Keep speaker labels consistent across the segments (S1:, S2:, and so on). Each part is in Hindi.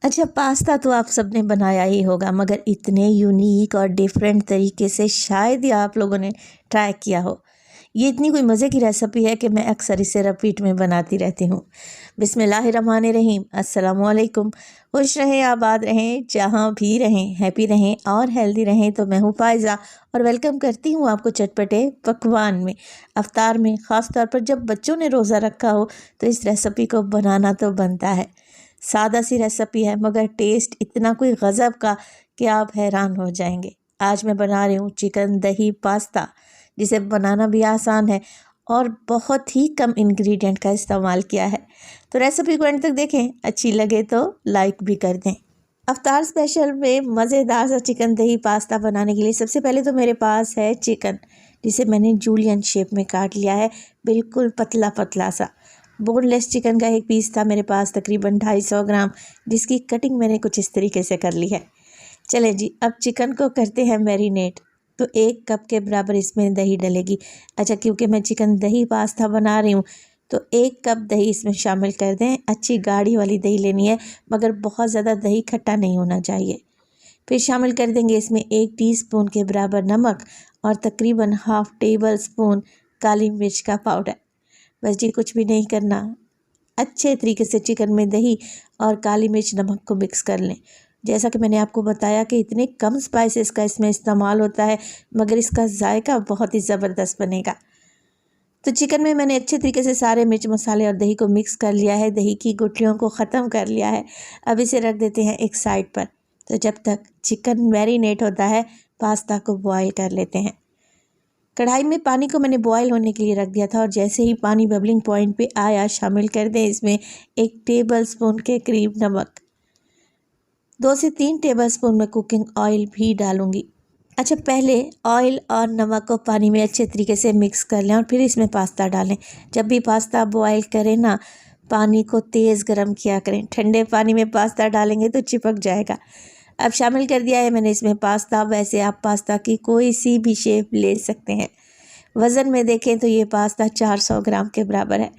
S1: अच्छा, पास्ता तो आप सबने बनाया ही होगा, मगर इतने यूनिक और डिफरेंट तरीके से शायद ही आप लोगों ने ट्राई किया हो। ये इतनी कोई मज़े की रेसिपी है कि मैं अक्सर इसे रिपीट में बनाती रहती हूँ। बिस्मिल्लाहिर्रहमानिर्रहीम, अस्सलाम वालेकुम। खुश रहें, आबाद रहें, जहाँ भी रहें, हैप्पी रहें और हेल्दी रहें। तो मैं हूँ फ़ायज़ा और वेलकम करती हूँ आपको चटपटे पकवान में, अफ्तार में। ख़ास तौर पर जब बच्चों ने रोज़ा रखा हो तो इस रेसिपी को बनाना तो बनता है। सादा सी रेसिपी है मगर टेस्ट इतना कोई गज़ब का कि आप हैरान हो जाएंगे। आज मैं बना रही हूँ चिकन दही पास्ता, जिसे बनाना भी आसान है और बहुत ही कम इंग्रेडिएंट का इस्तेमाल किया है। तो रेसिपी को एंड तक देखें, अच्छी लगे तो लाइक भी कर दें। अफ्तार स्पेशल में मज़ेदार सा चिकन दही पास्ता बनाने के लिए सबसे पहले तो मेरे पास है चिकन, जिसे मैंने जूलियन शेप में काट लिया है, बिल्कुल पतला पतला सा। बोनलेस चिकन का एक पीस था मेरे पास, तकरीबन 250 ग्राम, जिसकी कटिंग मैंने कुछ इस तरीके से कर ली है। चलें जी, अब चिकन को करते हैं मैरिनेट। तो 1 कप के बराबर इसमें दही डलेगी। अच्छा, क्योंकि मैं चिकन दही पास्ता बना रही हूँ तो 1 कप दही इसमें शामिल कर दें। अच्छी गाढ़ी वाली दही लेनी है, मगर बहुत ज़्यादा दही खट्टा नहीं होना चाहिए। फिर शामिल कर देंगे इसमें 1 टीस्पून के बराबर नमक और तकरीबन हाफ़ टेबल स्पून काली मिर्च का पाउडर। बस जी, कुछ भी नहीं करना। अच्छे तरीके से चिकन में दही और काली मिर्च नमक को मिक्स कर लें। जैसा कि मैंने आपको बताया कि इतने कम स्पाइसेस का इसमें इस्तेमाल होता है, मगर इसका जायका बहुत ही ज़बरदस्त बनेगा। तो चिकन में मैंने अच्छे तरीके से सारे मिर्च मसाले और दही को मिक्स कर लिया है, दही की गुठलियों को ख़त्म कर लिया है। अब इसे रख देते हैं एक साइड पर। तो जब तक चिकन मैरिनेट होता है, पास्ता को बॉयल कर लेते हैं। कढ़ाई में पानी को मैंने बॉयल होने के लिए रख दिया था और जैसे ही पानी बबलिंग पॉइंट पे आया, शामिल कर दें इसमें 1 टेबलस्पून के करीब नमक। 2 से 3 टेबलस्पून में कुकिंग ऑयल भी डालूंगी। अच्छा, पहले ऑयल और नमक को पानी में अच्छे तरीके से मिक्स कर लें और फिर इसमें पास्ता डालें। जब भी पास्ता बॉयल करें ना, पानी को तेज़ गर्म किया करें। ठंडे पानी में पास्ता डालेंगे तो चिपक जाएगा। अब शामिल कर दिया है मैंने इसमें पास्ता। वैसे आप पास्ता की कोई सी भी शेप ले सकते हैं। वज़न में देखें तो ये पास्ता 400 ग्राम के बराबर है।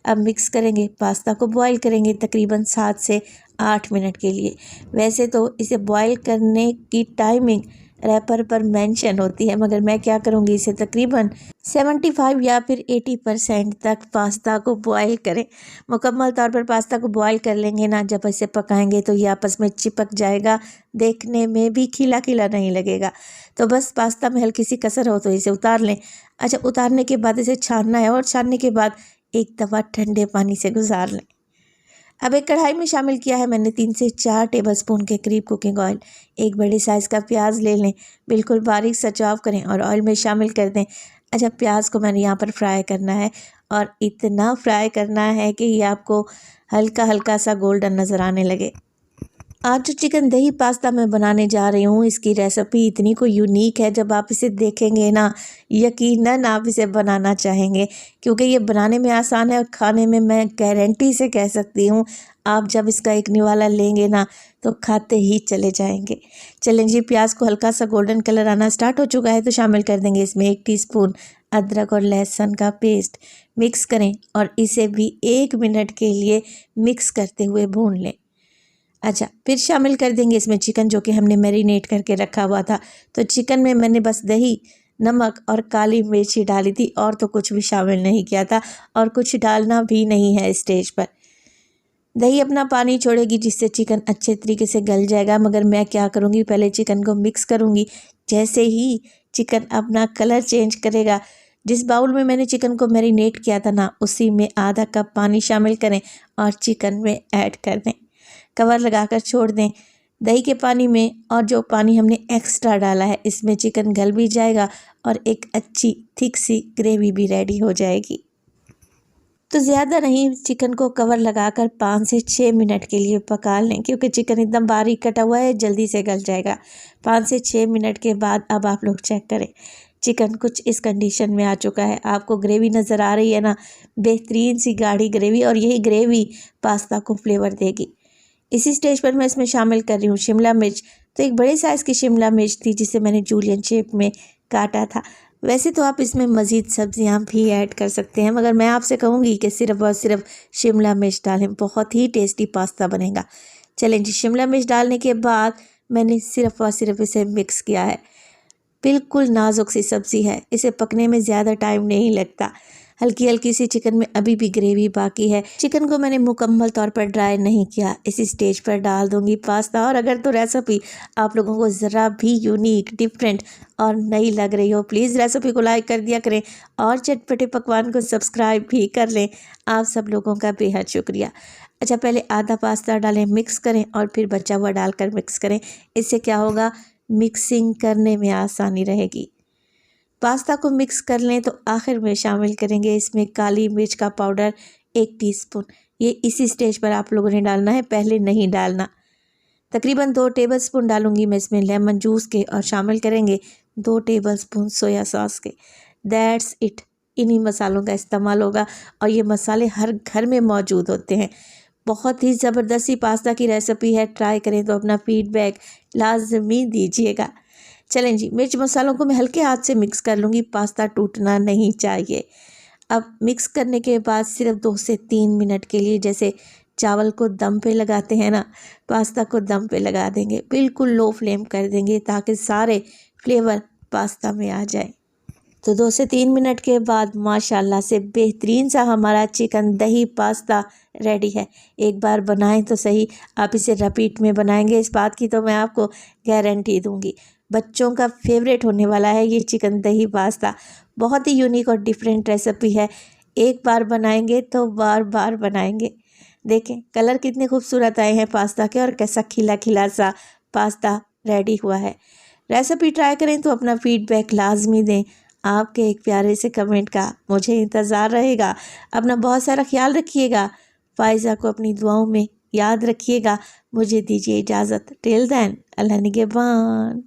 S1: अब मिक्स करेंगे, पास्ता को बॉईल करेंगे तकरीबन 7 से 8 मिनट के लिए। वैसे तो इसे बॉईल करने की टाइमिंग रैपर पर मेंशन होती है, मगर मैं क्या करूँगी, इसे तकरीबन 75 या फिर 80% तक पास्ता को बॉईल करें। मुकम्मल तौर पर पास्ता को बॉईल कर लेंगे ना, जब इसे पकाएंगे तो ये आपस में चिपक जाएगा, देखने में भी खिला खिला नहीं लगेगा। तो बस पास्ता में हल्की सी कसर हो तो इसे उतार लें। अच्छा, उतारने के बाद इसे छानना है और छानने के बाद एक दफ़ा ठंडे पानी से गुजार लें। अब एक कढ़ाई में शामिल किया है मैंने 3 से 4 टेबलस्पून के करीब कुकिंग ऑयल। एक बड़े साइज़ का प्याज ले लें, बिल्कुल बारीक सा चॉप करें और ऑयल में शामिल कर दें। अच्छा, प्याज को मैंने यहाँ पर फ्राई करना है और इतना फ्राई करना है कि ये आपको हल्का हल्का सा गोल्डन नज़र आने लगे। आज जो चिकन दही पास्ता मैं बनाने जा रही हूँ, इसकी रेसिपी इतनी को यूनिक है, जब आप इसे देखेंगे ना, यकीनन आप इसे बनाना चाहेंगे, क्योंकि ये बनाने में आसान है और खाने में मैं गारंटी से कह सकती हूँ, आप जब इसका एक निवाला लेंगे ना तो खाते ही चले जाएंगे। चलें जी, प्याज को हल्का सा गोल्डन कलर आना स्टार्ट हो चुका है तो शामिल कर देंगे इसमें 1 टीस्पून अदरक और लहसुन का पेस्ट। मिक्स करें और इसे भी 1 मिनट के लिए मिक्स करते हुए भून लें। अच्छा, फिर शामिल कर देंगे इसमें चिकन, जो कि हमने मैरिनेट करके रखा हुआ था। तो चिकन में मैंने बस दही, नमक और काली मिर्ची डाली थी और तो कुछ भी शामिल नहीं किया था और कुछ डालना भी नहीं है स्टेज पर। दही अपना पानी छोड़ेगी, जिससे चिकन अच्छे तरीके से गल जाएगा, मगर मैं क्या करूँगी, पहले चिकन को मिक्स करूँगी। जैसे ही चिकन अपना कलर चेंज करेगा, जिस बाउल में मैंने चिकन को मैरिनेट किया था ना, उसी में आधा कप पानी शामिल करें और चिकन में ऐड कर दें। कवर लगाकर छोड़ दें दही के पानी में, और जो पानी हमने एक्स्ट्रा डाला है इसमें चिकन गल भी जाएगा और एक अच्छी थिक सी ग्रेवी भी रेडी हो जाएगी। तो ज़्यादा नहीं, चिकन को कवर लगाकर 5 से 6 मिनट के लिए पका लें, क्योंकि चिकन एकदम बारीक कटा हुआ है, जल्दी से गल जाएगा। 5 से 6 मिनट के बाद अब आप लोग चेक करें, चिकन कुछ इस कंडीशन में आ चुका है। आपको ग्रेवी नज़र आ रही है ना, बेहतरीन सी गाढ़ी ग्रेवी, और यही ग्रेवी पास्ता को फ्लेवर देगी। इसी स्टेज पर मैं इसमें शामिल कर रही हूँ शिमला मिर्च। तो एक बड़े साइज़ की शिमला मिर्च थी, जिसे मैंने जूलियन शेप में काटा था। वैसे तो आप इसमें मज़ीद सब्जियां भी ऐड कर सकते हैं, मगर मैं आपसे कहूँगी कि सिर्फ़ और सिर्फ शिमला मिर्च डालें, बहुत ही टेस्टी पास्ता बनेगा। चलें जी, शिमला मिर्च डालने के बाद मैंने सिर्फ और सिर्फ इसे मिक्स किया है। बिल्कुल नाजुक सी सब्ज़ी है, इसे पकने में ज़्यादा टाइम नहीं लगता। हल्की हल्की सी चिकन में अभी भी ग्रेवी बाकी है। चिकन को मैंने मुकम्मल तौर पर ड्राई नहीं किया। इसी स्टेज पर डाल दूंगी पास्ता। और अगर तो रेसिपी आप लोगों को ज़रा भी यूनिक, डिफरेंट और नई लग रही हो, प्लीज़ रेसिपी को लाइक कर दिया करें और चटपटे पकवान को सब्सक्राइब भी कर लें। आप सब लोगों का बेहद शुक्रिया। अच्छा, पहले आधा पास्ता डालें, मिक्स करें और फिर बचा हुआ डालकर मिक्स करें। इससे क्या होगा, मिक्सिंग करने में आसानी रहेगी। पास्ता को मिक्स कर लें तो आखिर में शामिल करेंगे इसमें काली मिर्च का पाउडर 1 टीस्पून। ये इसी स्टेज पर आप लोगों ने डालना है, पहले नहीं डालना। तकरीबन 2 टेबलस्पून डालूंगी मैं इसमें लेमन जूस के और शामिल करेंगे 2 टेबलस्पून सोया सॉस के। That's it. इन्हीं मसालों का इस्तेमाल होगा और ये मसाले हर घर में मौजूद होते हैं। बहुत ही ज़बरदस्ती पास्ता की रेसिपी है, ट्राई करें तो अपना फीडबैक लाजमी दीजिएगा। चलें जी, मिर्च मसालों को मैं हल्के हाथ से मिक्स कर लूँगी, पास्ता टूटना नहीं चाहिए। अब मिक्स करने के बाद सिर्फ 2 से 3 मिनट के लिए, जैसे चावल को दम पे लगाते हैं ना, पास्ता को दम पे लगा देंगे। बिल्कुल लो फ्लेम कर देंगे ताकि सारे फ्लेवर पास्ता में आ जाए। तो 2 से 3 मिनट के बाद माशाल्लाह से बेहतरीन सा हमारा चिकन दही पास्ता रेडी है। एक बार बनाएं तो सही, आप इसे रिपीट में बनाएंगे, इस बात की तो मैं आपको गारंटी दूंगी। बच्चों का फेवरेट होने वाला है ये चिकन दही पास्ता। बहुत ही यूनिक और डिफरेंट रेसिपी है। एक बार बनाएंगे तो बार बार बनाएंगे। देखें कलर कितने खूबसूरत आए हैं पास्ता के और कैसा खिला खिला सा पास्ता रेडी हुआ है। रेसिपी ट्राई करें तो अपना फीडबैक लाजमी दें। आपके एक प्यारे से कमेंट का मुझे इंतज़ार रहेगा। अपना बहुत सारा ख्याल रखिएगा। फ़ाइज़ा को अपनी दुआओं में याद रखिएगा। मुझे दीजिए इजाज़त। टिल देन, अल्लाह निगहबान।